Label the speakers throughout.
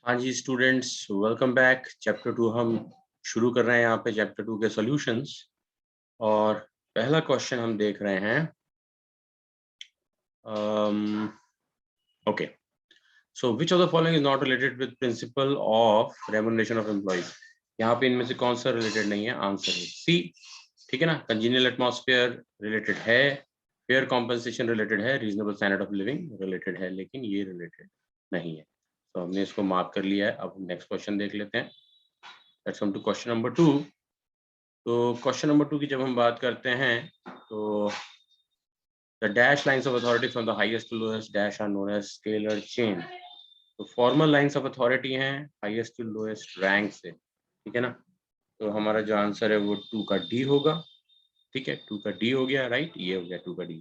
Speaker 1: हाँ जी students, welcome back. Chapter 2 हम शुरू कर रहे हैं यहाँ पे चैप्टर 2 के सॉल्यूशंस। और पहला क्वेश्चन हम देख रहे हैं। Okay, so which of the following is not related with principle of remuneration of employees. यहाँ पे इनमें से कौन सा रिलेटेड नहीं है? आंसर है सी। ठीक है ना, कंजीनियल एटमॉस्फेयर रिलेटेड है, फेयर कॉम्पनसेशन रिलेटेड है, reasonable standard of living related है, लेकिन ये रिलेटेड नहीं है। तो हमने इसको मार्क कर लिया है। अब नेक्स्ट क्वेश्चन देख लेते हैं। Let's come to question number 2। तो क्वेश्चन नंबर 2 की जब हम बात करते हैं तो the dash lines of authority from the highest to lowest dash are known as scalar chain. तो फॉर्मल लाइंस ऑफ अथॉरिटी हैं हाईएस्ट टू लोएस्ट रैंक से। ठीक है ना, तो हमारा जो आंसर है वो 2 का डी होगा। ठीक है, 2 का डी हो गया, राइट। ये हो गया 2 का डी।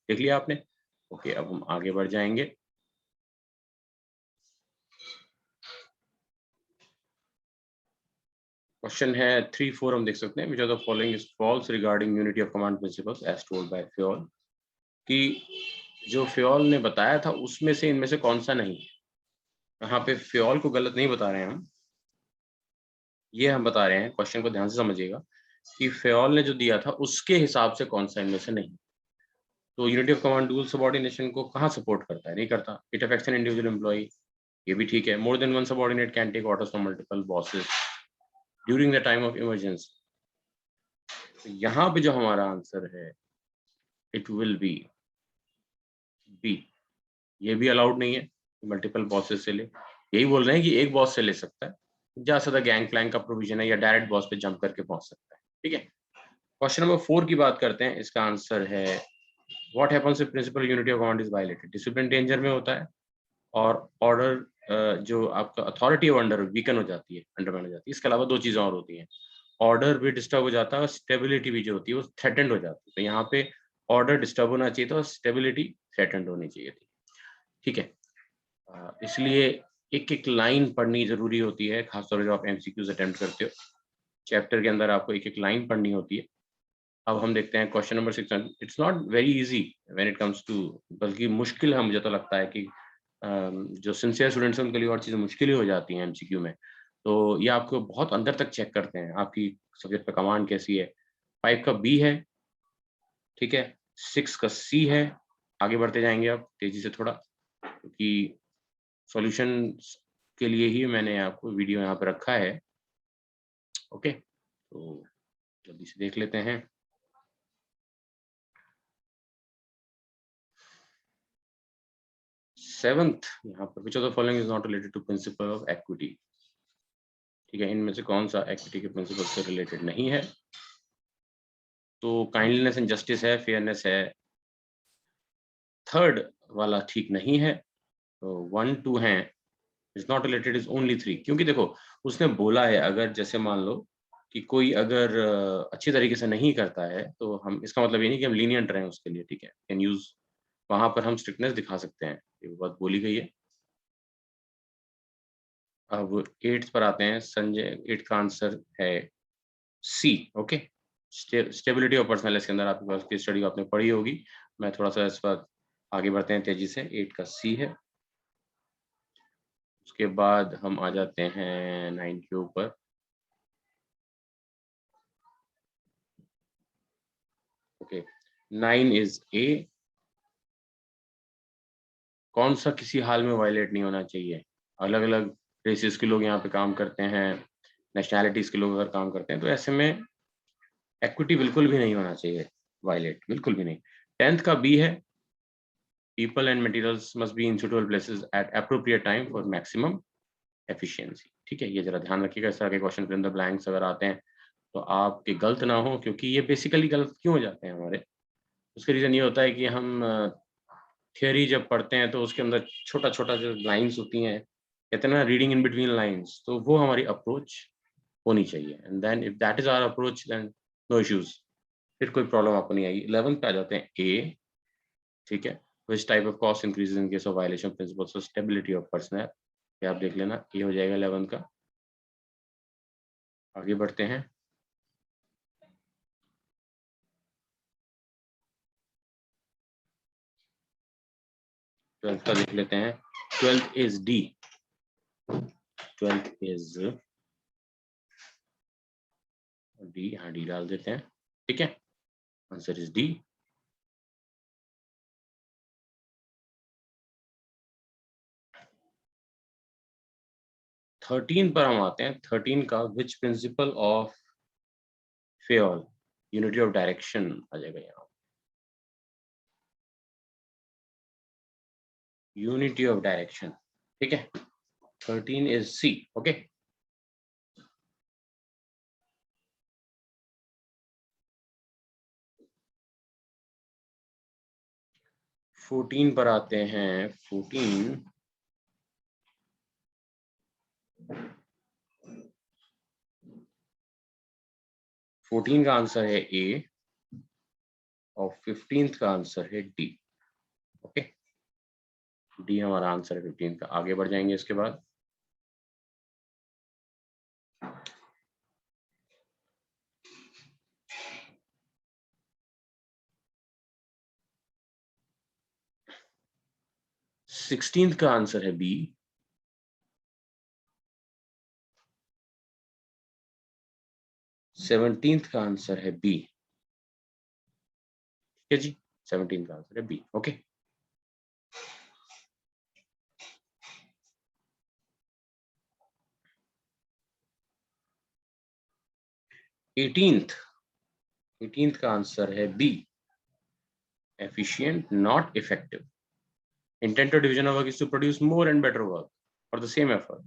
Speaker 1: देख लिया आपने? ओके, अब हम आगे बढ़ जाएंगे। क्वेश्चन है 3, 4 हम देख सकते हैं। Which of the following is false regarding unity of command principles as told by Fayol. कि जो फ्योल ने बताया था उसमें से इनमें से कौन सा नहीं है। यहाँ पे फ्योल को गलत नहीं बता रहे हैं हम, ये हम बता रहे हैं। क्वेश्चन को ध्यान से समझिएगा कि फ्योल ने जो दिया था उसके हिसाब से कौन सा इनमें से नहीं। तो unity of command dual subordination को कहाँ सपोर्ट करता है? नहीं करता। It affects an individual employee, ये भी ठीक है। More than one subordinate can take orders from multiple bosses during the time of emergency. तो यहाँ पे जो हमारा आंसर है इट विल बी बी। ये भी अलाउड नहीं है मल्टीपल बॉसेस से ले। यही बोल रहे हैं कि एक बॉस से ले सकता है, ज्यादा से ज्यादा गैंग प्लैंक का प्रोविजन है, या डायरेक्ट बॉस पे जंप करके पहुंच सकता है। ठीक है, क्वेश्चन नंबर 4 की बात करते हैं। इसका आंसर है what happens if principle unity of command is violated. Discipline danger में होता है और ऑर्डर जो आपका अथॉरिटी ऑफ अंडर वीकन हो जाती है, अंडरमाइन हो जाती है। इसके अलावा 2 चीजें और होती हैं, ऑर्डर भी डिस्टर्ब हो जाता है और स्टेबिलिटी भी जो होती है वो थ्रेटेंड हो जाती है। तो यहाँ पे ऑर्डर डिस्टर्ब होना चाहिए था और स्टेबिलिटी थ्रेटेंड होनी चाहिए थी। ठीक है, इसलिए एक एक लाइन पढ़नी जरूरी होती है, खासतौर पर जब आप एमसीक्यूज अटेम्प्ट करते हो। चैप्टर के अंदर आपको एक एक लाइन पढ़नी होती है। अब हम देखते हैं question number 6। It's not very easy when it comes to, बल्कि मुश्किल है। मुझे तो लगता है कि जो सिंसियर स्टूडेंट्स हैं उनके लिए और चीज़ें मुश्किल ही हो जाती हैं एमसीक्यू में। तो ये आपको बहुत अंदर तक चेक करते हैं, आपकी सब्जेक्ट पे कमांड कैसी है। 5 का बी है, ठीक है। 6 का सी है। आगे बढ़ते जाएंगे अब तेजी से थोड़ा, क्योंकि सॉल्यूशन के लिए ही मैंने आपको वीडियो यहाँ पे रखा है। ओके, तो जल्दी से देख लेते हैं। सेवंथ यहाँ पर which of the following is not related to principle of equity. ठीक है, इनमें से कौन सा इक्विटी के प्रिंसिपल से रिलेटेड नहीं है? तो काइंडलीनेस एंड जस्टिस है, फेयरनेस है। थर्ड वाला ठीक नहीं है। तो 1, 2 हैं, is not related is only 3। क्योंकि देखो उसने बोला है अगर जैसे मान लो कि कोई अगर अच्छी तरीके से नहीं करता है तो हम, इसका मतलब ये नहीं कि हम लीनियंट रहें उसके लिए। ठीक है, कैन यूज, वहां पर हम स्ट्रिक्टनेस दिखा सकते हैं, ये बात बोली गई है। अब 8th पर आते हैं। संजय 8th का आंसर है सी। ओके, स्टेबिलिटी ऑफ पर्सनल, इसके अंदर आपके पास की स्टडी आपने पढ़ी होगी। मैं थोड़ा सा इस पर आगे बढ़ते हैं तेजी से। 8 का सी है। उसके बाद हम आ जाते हैं 9 के ऊपर। Okay, 9 is a. कौन सा किसी हाल में वायलेट नहीं होना चाहिए? अलग अलग रेसेस के लोग यहाँ पे काम करते हैं, नेशनैलिटीज के लोग अगर काम करते हैं, तो ऐसे में इक्विटी बिल्कुल भी नहीं होना चाहिए वायलेट, बिल्कुल भी नहीं। 10th का बी है, people and materials must be in suitable places at appropriate time for maximum efficiency. ठीक है, ये जरा ध्यान रखिएगा। इस तरह के क्वेश्चन के अंदर ब्लैंक्स अगर आते हैं तो आपके गलत ना हो, क्योंकि ये बेसिकली गलत क्यों हो जाते हैं हमारे, उसका रीजन ये होता है कि हम थियोरी जब पढ़ते हैं तो उसके अंदर छोटा छोटा जो लाइंस होती हैं, कहते हैं ना रीडिंग इन बिटवीन लाइंस, तो वो हमारी अप्रोच होनी चाहिए। And then if that is our approach then no issues, फिर कोई प्रॉब्लम आपको नहीं आएगी। 11th पे आ जाते हैं ए। ठीक है, which type of cost increases in case of violation principles of stability of personal, ये आप देख लेना, ये हो जाएगा 11th का। आगे बढ़ते हैं। 12th का देख लेते हैं। 12th is D. 12th is D, हाँ डी डाल देते हैं, ठीक है, आंसर इज डी। थर्टीन पर हम आते हैं। 13 का which principle of Fayol, unity of direction आ जाएगा यहाँ, यूनिटी ऑफ डायरेक्शन, ठीक है। 13 इज सी, ओके। फोर्टीन पर आते हैं। 14 का आंसर है ए और 15th का आंसर है डी, ओके। डी हमारा आंसर है 15 का। आगे बढ़ जाएंगे इसके बाद। सिक्सटींथ का आंसर है बी, 17th का आंसर है बी, ठीक है जी, 17 का आंसर है बी, ओके। एटींथ का आंसर है B, efficient not effective. Intent of division of work is to produce more and better work for the same effort,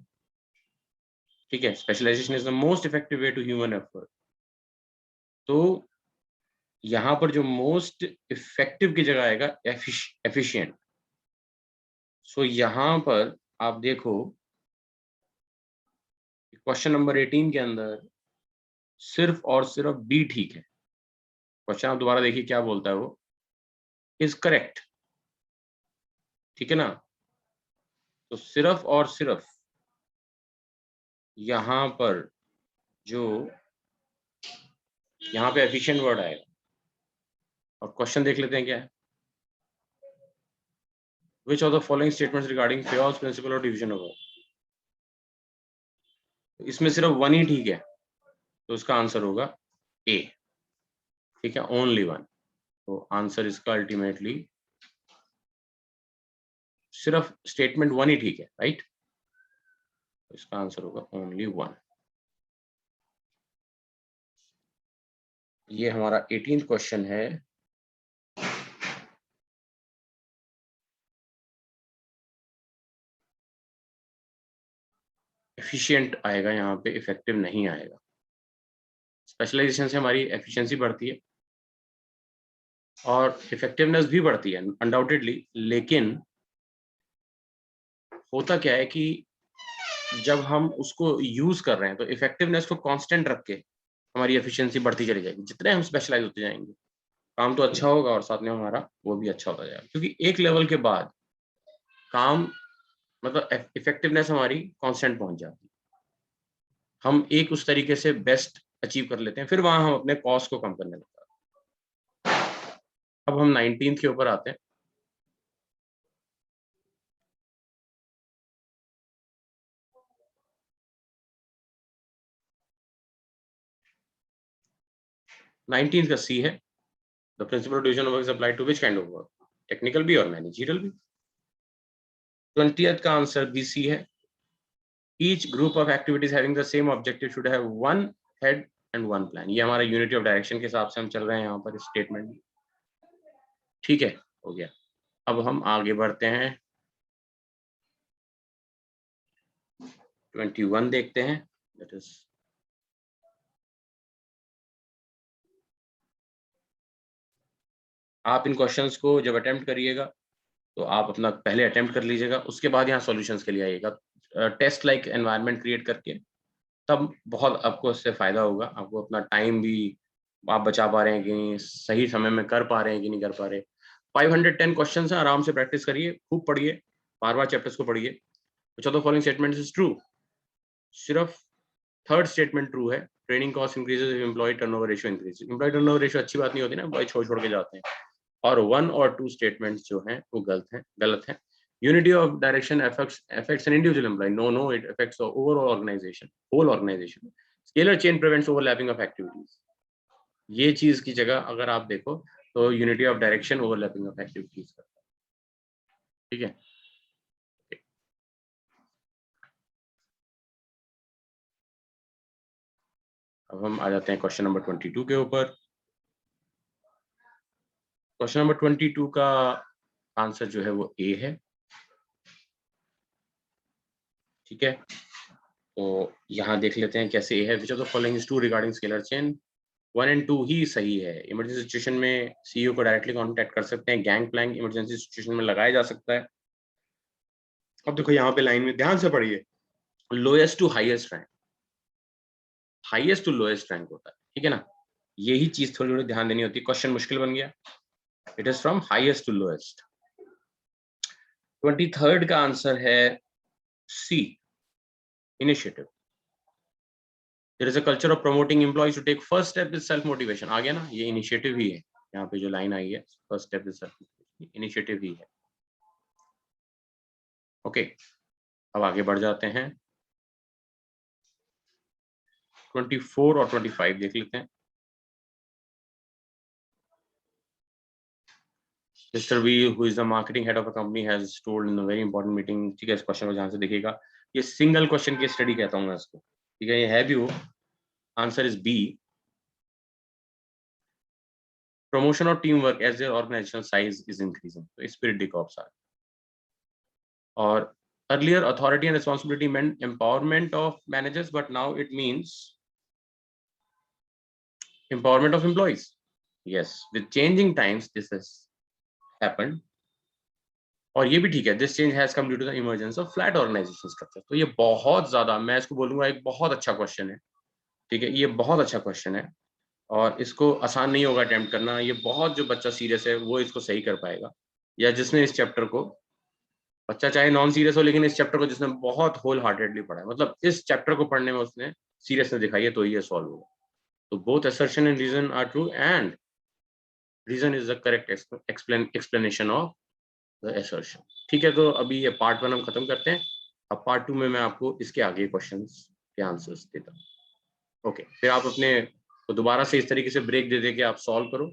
Speaker 1: ठीक है। Specialization is the most effective way to human effort. तो यहाँ पर जो most effective की जगह आएगा efficient. So यहाँ पर आप देखो क्वेश्चन नंबर 18 के अंदर सिर्फ और सिर्फ बी ठीक है। क्वेश्चन आप दोबारा देखिए क्या बोलता है, वो इज करेक्ट, ठीक है ना। तो सिर्फ और सिर्फ यहाँ पर जो यहाँ पे एफिशिएंट वर्ड आएगा। और क्वेश्चन देख लेते हैं क्या है। Which of the following statements regarding Fayol's principle of division of work, इसमें सिर्फ वन ही ठीक है, तो उसका आंसर होगा ए, ठीक है, ओनली वन। तो आंसर इसका अल्टीमेटली सिर्फ स्टेटमेंट वन ही ठीक है, राइट। तो इसका आंसर होगा ओनली वन। ये हमारा 18th क्वेश्चन है। एफिशिएंट आएगा यहाँ पे, इफेक्टिव नहीं आएगा। स्पेशलाइजेशन से हमारी एफिशिएंसी बढ़ती है और इफेक्टिवनेस भी बढ़ती है अनडाउटेडली, लेकिन होता क्या है कि जब हम उसको यूज कर रहे हैं तो इफेक्टिवनेस को कांस्टेंट रख के हमारी एफिशिएंसी बढ़ती चली जाएगी। जितने हम स्पेशलाइज होते जाएंगे काम तो अच्छा होगा और साथ में हमारा वो भी अच्छा होता जाएगा, क्योंकि एक लेवल के बाद काम मतलब इफेक्टिवनेस हमारी कांस्टेंट पहुंच जाती है। हम एक उस तरीके से बेस्ट अचीव कर लेते हैं, फिर वहां हम अपने कॉस्ट को कम करने लगते हैं। अब हम 19th के ऊपर आते हैं। नाइनटीन का सी है, the principle of division of work is applied to which kind of work, technical भी और मैनेजरियल भी। 20th का आंसर बी सी है, each group of activities having the same objective should have one head and one plan. ये हमारा unity of direction के हिसाब से हम चल रहे हैं यहाँ पर स्टेटमेंट, ठीक है, हो गया। अब हम आगे बढ़ते हैं, 21 देखते हैं। दैट इज आप इन क्वेश्चंस को जब अटेम्प्ट करिएगा तो आप अपना पहले अटेम्प्ट कर लीजिएगा, उसके बाद यहाँ सॉल्यूशंस के लिए आइएगा टेस्ट लाइक एनवायरनमेंट क्रिएट करके, तब बहुत आपको इससे फायदा होगा। आपको अपना टाइम भी आप बचा पा रहे हैं कि नहीं, सही समय में कर पा रहे हैं कि नहीं कर पा रहे। 510 क्वेश्चन है, आराम से प्रैक्टिस करिए, खूब पढ़िए, बार बार चैप्टर्स को पढ़िए। Which of the following statements is true, सिर्फ थर्ड स्टेटमेंट ट्रू है, training cost increases if employee turnover ratio increases. Employee turnover ratio अच्छी बात नहीं होती ना, एम्प्लॉय छोड़ छोड़ के जाते हैं। और 1 और 2 स्टेटमेंट्स जो हैं वो गलत हैं। Unity of direction affects an individual employee. No, it affects the overall organization, whole organization. Scalar chain prevents overlapping of activities. ये चीज की जगह अगर आप देखो तो unity of direction overlapping of activities करता है, ठीक है। अब हम आ जाते हैं क्वेश्चन नंबर 22 के ऊपर। क्वेश्चन नंबर 22 का आंसर जो है वो ए है, ठीक है। तो यहाँ देख लेते हैं कैसे ए है। Which of the following is true regarding scalar chain. 1 और 2 ही सही है। इमरजेंसी सिचुएशन में सीईओ को डायरेक्टली कांटेक्ट कर सकते हैं। गैंग प्लैंक इमरजेंसी सिचुएशन में लगाया जा सकता है। अब देखो यहाँ पे लाइन में ध्यान से पढ़िए, lowest to highest rank, highest to lowest rank होता है, ठीक है ना। यही चीज थोड़ी थोड़ी ध्यान देनी होती है। क्वेश्चन मुश्किल बन गया, it is from highest to lowest. 23rd का आंसर है C, initiative. There is a culture of promoting employees to take first step is self motivation। आ गया ना, ये इनिशिएटिव ही है। यहाँ पे जो लाइन आई है, first step is self motivation, initiative ही है। ओके, अब आगे बढ़ जाते हैं। 24 और 25 देख लेते हैं। Mr. V, who is the marketing head of a company, has told in a very important meeting। ठीक है, इस क्वेश्चन को ध्यान से देखिएगा, ये सिंगल क्वेश्चन की स्टडी कहता हूँ मैं इसको, ठीक है। ये है भी वो, answer is B, promotion of teamwork as their organizational size is increasing। तो spirit the corps are। और earlier authority and responsibility meant empowerment of managers, but now it means empowerment of employees। Yes, with changing times this has happened। और ये भी ठीक है, this change has come due to the emergence of flat organization structure। तो ये बहुत ज्यादा, मैं इसको बोलूंगा एक बहुत अच्छा क्वेश्चन है, ठीक है। ये बहुत अच्छा क्वेश्चन है और इसको आसान नहीं होगा अटेम्प्ट करना। ये बहुत, जो बच्चा सीरियस है वो इसको सही कर पाएगा, या जिसने इस चैप्टर को, बच्चा चाहे नॉन सीरियस हो लेकिन इस चैप्टर को जिसने बहुत होल हार्टेडली पढ़ा है, मतलब इस चैप्टर को पढ़ने में उसने सीरियसनेस दिखाई है, तो ये सॉल्व होगा। तो both assertion and reason are true and reason is the correct explanation of the assertion, ठीक है। तो अभी ये पार्ट 1 हम खत्म करते हैं। अब पार्ट 2 में मैं आपको इसके आगे क्वेश्चंस के आंसर्स देता हूँ। ओके, फिर आप अपने को दोबारा से इस तरीके से ब्रेक दे दे के आप सॉल्व करो।